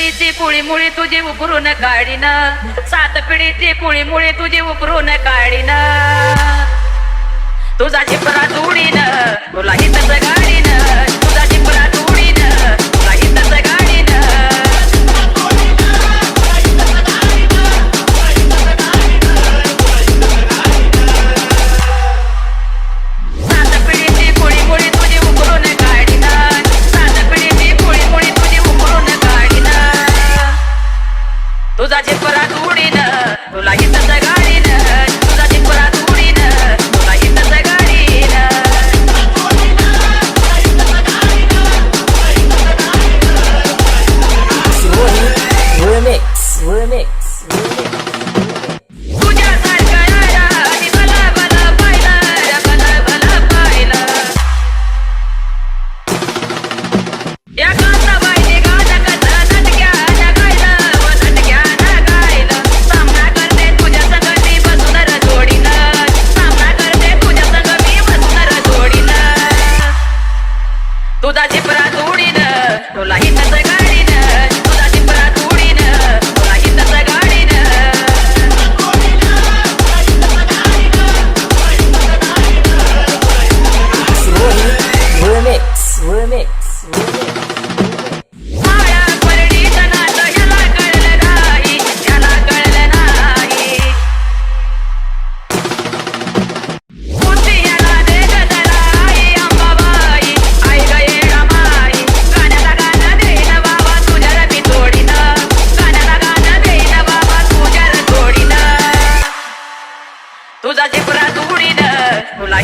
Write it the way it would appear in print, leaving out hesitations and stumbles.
पिढीची कुळी मुळी तुझी उकरून काढीन, सात पिढीची कुळी मुळी तुझी उकरून काढीन. तुझा जिपरा तोडीन, तुला हितच गाडीन. तुझा जिपरा तोडीन, तुला हितच गाडीन. सात पिढीची कुळी मुळी तुझी उकरून काढीन, सात पिढीची कुळी मुळी तुझी उकरून काढीन. तुझा जिपरा तोडीन, तुला हितच गाडीन. तुझा जिपरा तोडीन, तुला हितच गाडीन. Remix, remix, remix. तुझ्यासारखं याराने भला भला पाहिलं, भला भला पाहिलं. या कांताबाईने गाणं कसं नटक्यानं गायलं, व नटक्यानं गायलं. सामना करते तुझ्या संग मी बसून र जोडीनं, सामना करते तुझ्या संग मी बसून र जोडीनं. तुझा जिपरा तोडीन, तुला हितच गाडीन. तुझा जिपरा तोडीन, तुला हितच गाडीन. Remix, remix, remix. माया परडीचं नातं ह्याला कळलं नाही, ह्याला कळलं नाही. बुद्धी ह्याला दे गजरा आई अंबाबाई, आई ग येडा माई. गाण्याला गाणं देईन बाबा तुझ्या रवी तोडीनं, गाण्याला गाणं देईन बाबा तुझ्या तोडीनं. तुझा जिपरा तोडीन, तुला